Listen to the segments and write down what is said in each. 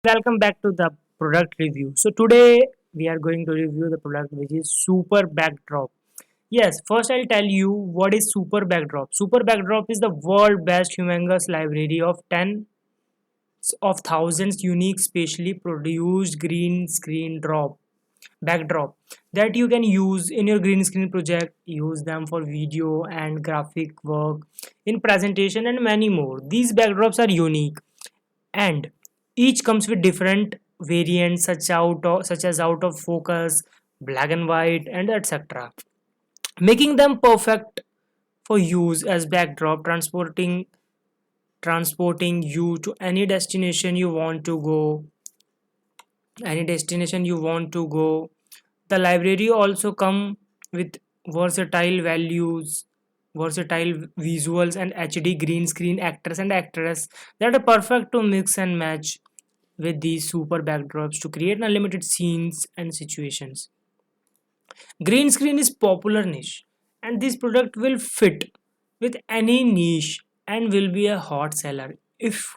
Welcome back to the product review. So today we are going to review the product which is Super Backdrop. Yes, first I'll tell you what is Super Backdrop. Super Backdrop is the world best humongous library of 10 of thousands unique specially produced green screen drop backdrop that you can use in your green screen project. Use them for video and graphic work, in presentation and many more. These backdrops are unique and each comes with different variants such as out of focus, black and white, and etc., making them perfect for use as backdrop, transporting you to any destination you want to go. The library also come with versatile values versatile visuals and HD green screen actors and actress that are perfect to mix and match with these super backdrops to create unlimited scenes and situations. Green screen is popular niche and this product will fit with any niche and will be a hot seller. If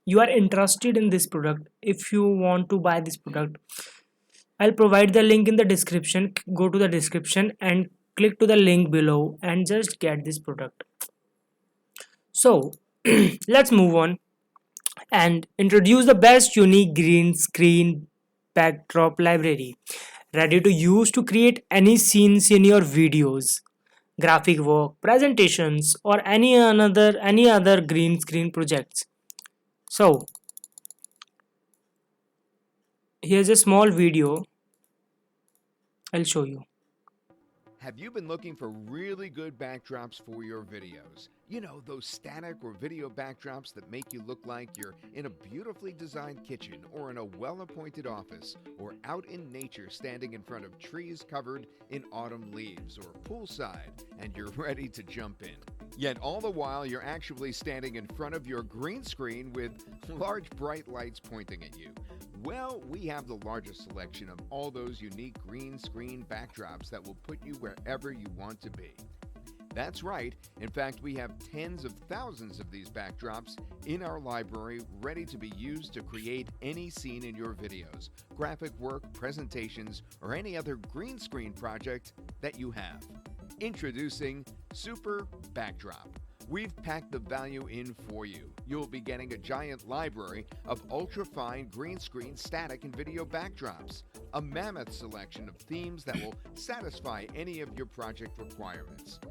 you are interested in this product, if you want to buy this product, I'll provide the link in the description. Go to the description and click to the link below and just get this product. So let's move on and introduce the best unique green screen backdrop library, ready to use to create any scenes in your videos, graphic work, presentations, or any other green screen projects. So here's a small video I'll show you. Have you been looking for really good backdrops for your videos? You know, those static or video backdrops that make you look like you're in a beautifully designed kitchen or in a well appointed office or out in nature standing in front of trees covered in autumn leaves or poolside and you're ready to jump in. Yet all the while you're actually standing in front of your green screen with large bright lights pointing at you. Well, we have the largest selection of all those unique green screen backdrops that will put you wherever you want to be. That's right. In fact, we have tens of thousands of these backdrops in our library ready to be used to create any scene in your videos, graphic work, presentations, or any other green screen project that you have. Introducing Super Backdrop. We've packed the value in for you. You'll be getting a giant library of ultra-fine green screen static and video backdrops, a mammoth selection of themes that will satisfy any of your project requirements.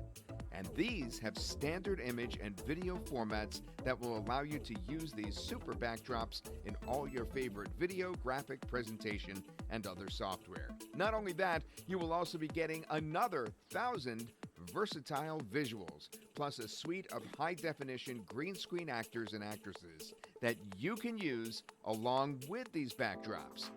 And these have standard image and video formats that will allow you to use these super backdrops in all your favorite video, graphic, presentation, and other software. Not only that, you will also be getting another 1,000 versatile visuals, plus a suite of high-definition green screen actors and actresses that you can use along with these backdrops.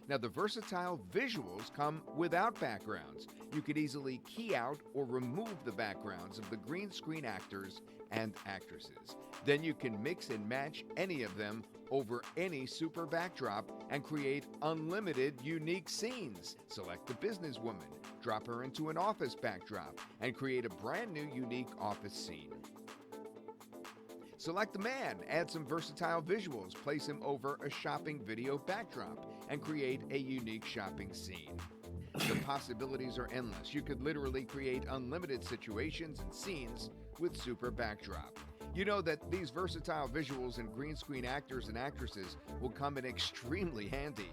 Now, the versatile visuals come without backgrounds. You could easily key out or remove the backgrounds of the green screen actors and actresses. Then you can mix and match any of them over any super backdrop and create unlimited unique scenes. Select a businesswoman, drop her into an office backdrop, and create a brand new unique office scene. Select a man, add some versatile visuals, place him over a shopping video backdrop, and create a unique shopping scene. The possibilities are endless. You could literally create unlimited situations and scenes with Super Backdrop. You know that these versatile visuals and green screen actors and actresses will come in extremely handy.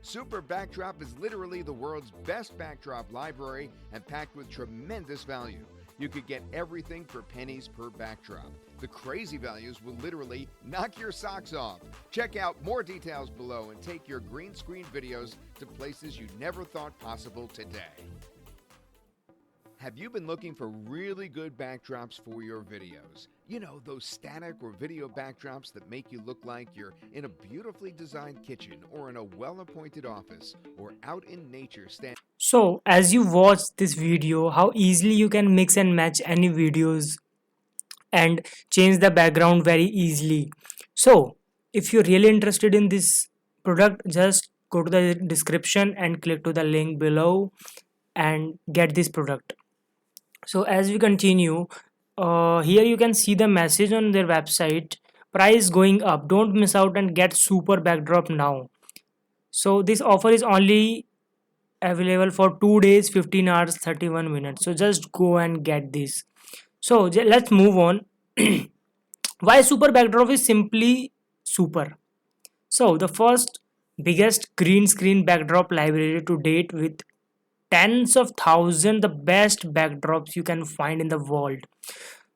Super Backdrop is literally the world's best backdrop library and packed with tremendous value. You could get everything for pennies per backdrop. The crazy values will literally knock your socks off. Check out more details below and take your green screen videos to places you never thought possible today. Have you been looking for really good backdrops for your videos? You know, those static or video backdrops that make you look like you're in a beautifully designed kitchen or in a well-appointed office or out in nature standing. So as you watch this video, how easily you can mix and match any videos and change the background very easily. So if you're really interested in this product, just go to the description and click to the link below and get this product. So as we continue, here you can see the message on their website, price going up. Don't miss out and get super backdrop now. So this offer is only available for 2 days, 15 hours, 31 minutes. So just go and get this. So let's move on. Why super backdrop is simply super. So the first biggest green screen backdrop library to date with tens of thousands the best backdrops you can find in the world.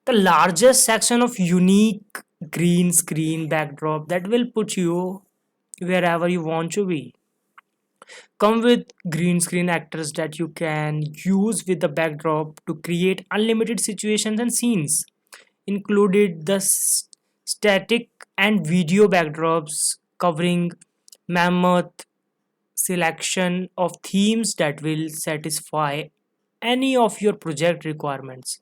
The largest section of unique green screen backdrop that will put you wherever you want to be. Come with green screen actors that you can use with the backdrop to create unlimited situations and scenes. Included the static and video backdrops covering mammoth selection of themes that will satisfy any of your project requirements,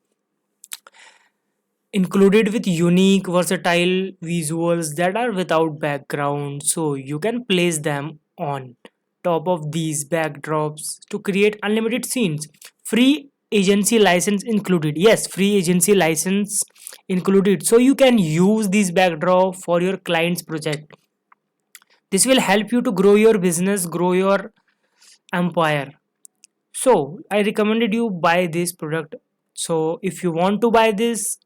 included with unique versatile visuals that are without background, so you can place them on top of these backdrops to create unlimited scenes. Free agency license included. Yes, free agency license included, so you can use this backdrop for your client's project. This will help you to grow your business, grow your empire. So I recommended you buy this product. So if you want to buy this,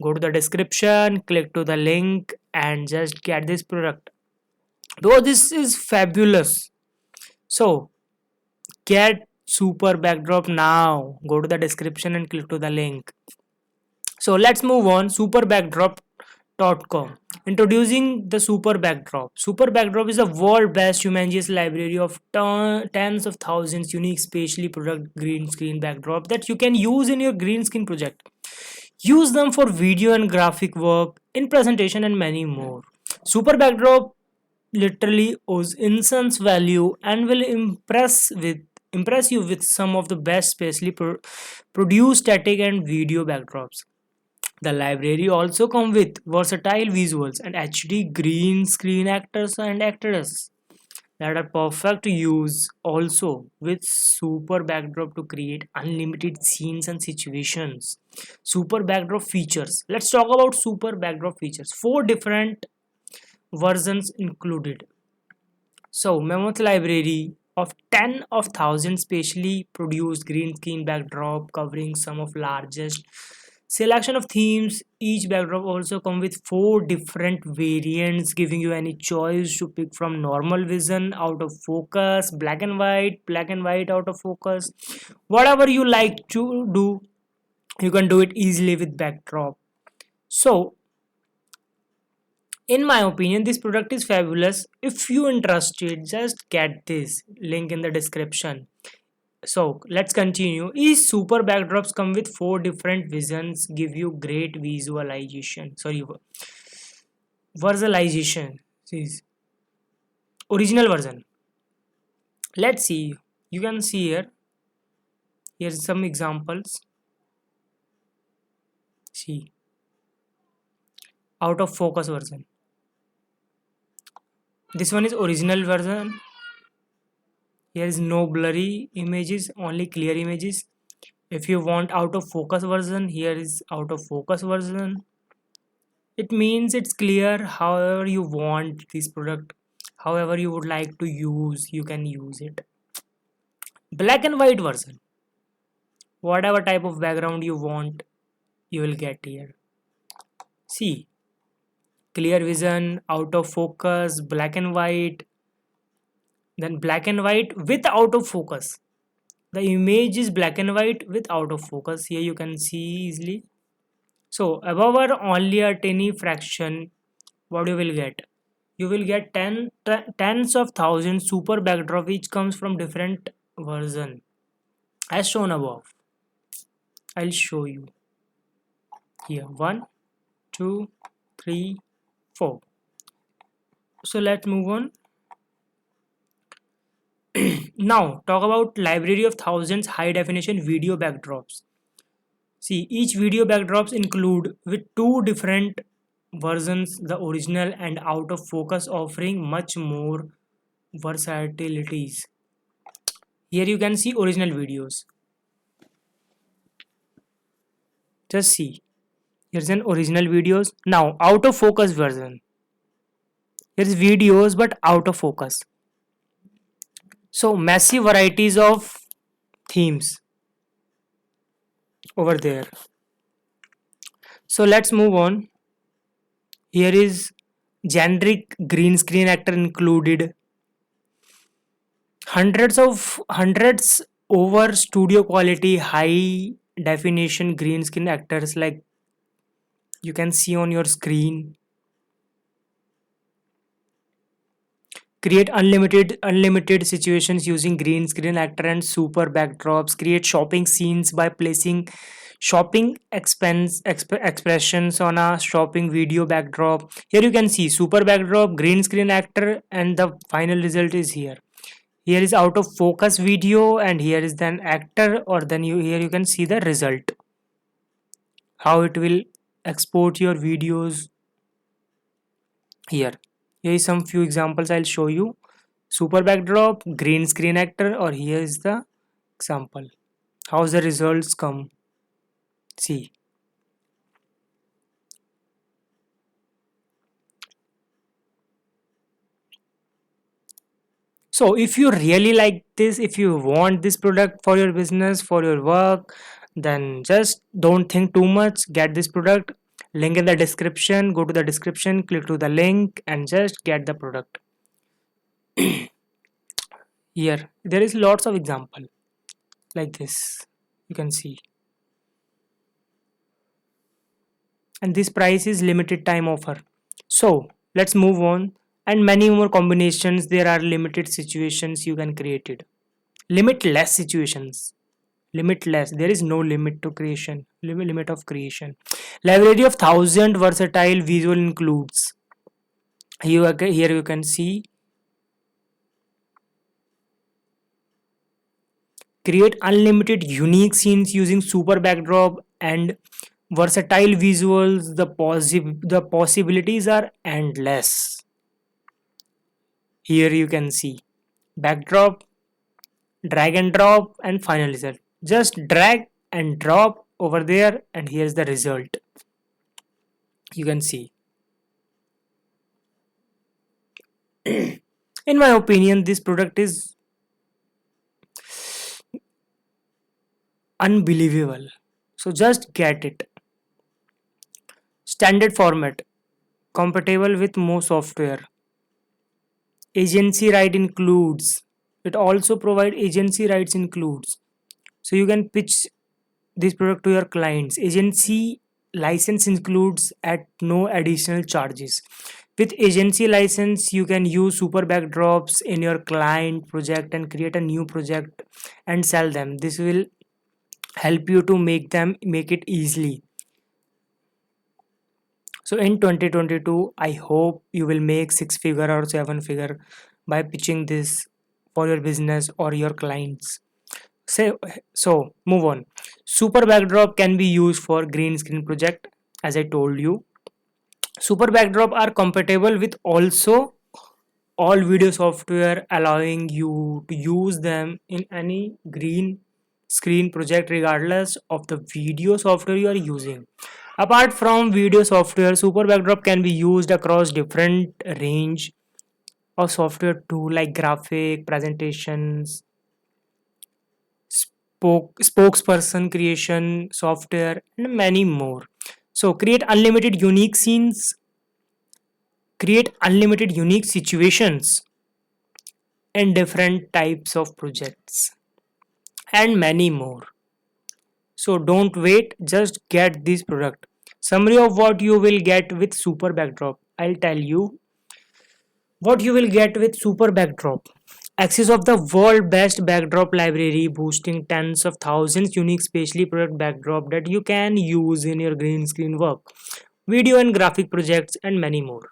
go to the description, click to the link and just get this product. Though this is fabulous. So get super backdrop now. Go to the description and click to the link. So let's move on. Superbackdrop.com. Introducing the Super Backdrop. Super Backdrop is the world best humongous library of tens of thousands unique specially product green screen backdrop that you can use in your green screen project. Use them for video and graphic work, in presentation and many more. Super Backdrop literally owes incense value and will impress you with some of the best specially produced static and video backdrops. The library also comes with versatile visuals and HD green screen actors and actresses that are perfect to use also with super backdrop to create unlimited scenes and situations. Super backdrop features. Let's talk about super backdrop features. 4 different versions included. So Mammoth library of 10 of 1000 specially produced green screen backdrop covering some of largest selection of themes. Each backdrop also come with 4 different variants giving you any choice to pick from: normal vision, out of focus, black and white out of focus. Whatever you like to do, you can do it easily with backdrop. So in my opinion, this product is fabulous. If you interested, just get this link in the description. So let's continue. Each super backdrops come with 4 different visions, give you great visualization. Visualization. This original version. Let's see. You can see here. Here's some examples. See. Out of focus version. This one is original version. Here is no blurry images, only clear images. If you want out of focus version, here is out of focus version. It means it's clear. However you want this product, however you would like to use, you can use it. Black and white version. Whatever type of background you want, you will get here. See, clear vision, out of focus, black and white, then black and white with out of focus. The image is black and white with out of focus. Here you can see easily. So above or only a tiny fraction, what you will get? You will get tens of thousands super backdrop, which comes from different version as shown above. I'll show you here. 1, 2, 3, 4. So let's move on. Now talk about library of thousands high definition video backdrops. See, each video backdrops include with 2 different versions, the original and out of focus, offering much more versatilities. Here you can see original videos. Just see, Here's an original videos. Now out of focus version. Here's videos but out of focus. So massive varieties of themes over there. So let's move on. Here is generic green screen actor included. Hundreds over studio quality high definition green screen actors like you can see on your screen. Create unlimited situations using green screen actor and super backdrops. Create shopping scenes by placing expressions on a shopping video backdrop. Here you can see super backdrop, green screen actor, and the final result is here. Here is out of focus video, and here is then actor, or then here you can see the result, how it will export your videos here. Here is some few examples I'll show you. Super backdrop, green screen actor, or here is the example. How's the results come? See. So if you really like this, if you want this product for your business, for your work, then just don't think too much. Get this product. Link in the description. Go to the description, click to the link, and just get the product. Here there is lots of example like this. You can see. And this price is limited time offer. So let's move on. And many more combinations. There are limited situations you can create it. Limitless situations. Limitless. There is no limit to creation. Limit of creation. Library of 1,000 versatile visual includes. Here you can see. Create unlimited unique scenes using super backdrop and versatile visuals. The possibilities are endless. Here you can see backdrop, drag and drop, and final result. Just drag and drop over there, and here's the result. You can see. In my opinion, this product is unbelievable. So just get it. Standard format, compatible with most software. Agency right includes. It also provide agency rights includes. So you can pitch this product to your clients. Agency license includes at no additional charges. With agency license, you can use super backdrops in your client project and create a new project and sell them. This will help you to make it easily. So in 2022, I hope you will make 6-figure or 7-figure by pitching this for your business or your clients. So move on. Super backdrop can be used for green screen project. As I told you, super backdrop are compatible with also all video software, allowing you to use them in any green screen project regardless of the video software you are using. Apart from video software, super backdrop can be used across different range of software too, like graphic presentations, spokesperson creation software, and many more. So create unlimited unique scenes, create unlimited unique situations, and different types of projects, and many more. So don't wait, just get this product. Summary of what you will get with super backdrop. I'll tell you what you will get with super backdrop. Access of the world best backdrop library, boosting tens of thousands unique specially product backdrop that you can use in your green screen work, video and graphic projects, and many more.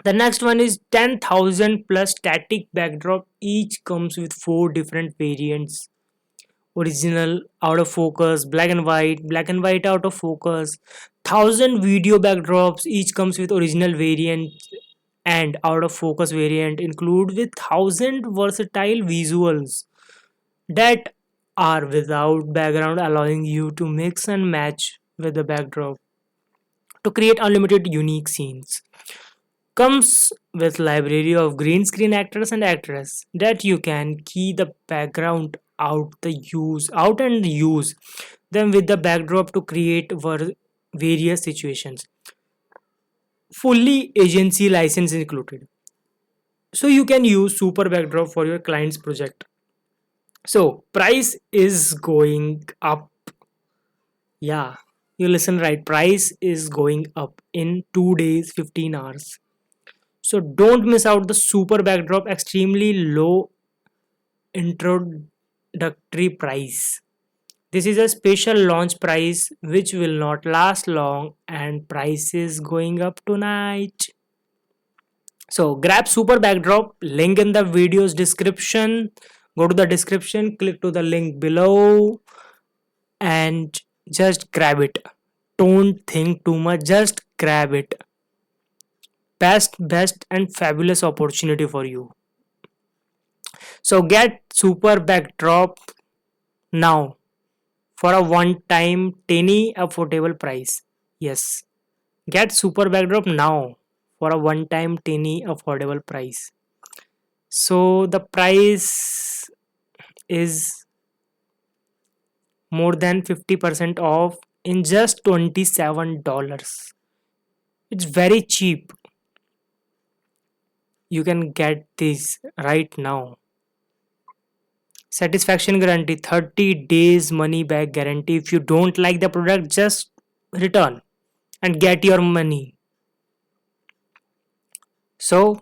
The next one is 10,000 plus static backdrop. Each comes with 4 different variants: original, out of focus, black and white out of focus. 1,000 video backdrops. Each comes with original variant and out of focus variant, include with 1,000 versatile visuals that are without background, allowing you to mix and match with the backdrop. to create unlimited unique scenes. Comes with library of green screen actors and actresses that you can key the background out and use them with the backdrop to create various situations. Fully agency license included. So you can use super backdrop for your client's project. So price is going up. Yeah, you listen right. Price is going up in 2 days, 15 hours. So don't miss out the super backdrop extremely low introductory price. This is a special launch price which will not last long and price is going up tonight. So grab super backdrop link in the video's description. Go to the description, click to the link below and just grab it. Don't think too much, just grab it. Best and fabulous opportunity for you. So get super backdrop now for a one time tiny affordable price. Yes, get super backdrop now for a one time tiny affordable price. So the price is more than 50% off in just $27. It's very cheap. You can get this right now. Satisfaction guarantee, 30 days money back guarantee. If you don't like the product, just return and get your money. So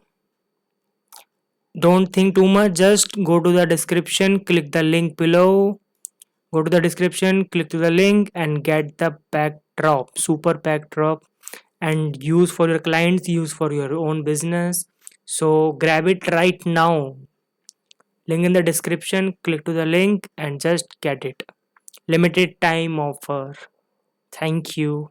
don't think too much, just go to the description, click the link below. Go to the description, click to the link and get the backdrop, super backdrop, and use for your clients, use for your own business. So grab it right now. Link in the description, click to the link and just get it. Limited time offer. Thank you.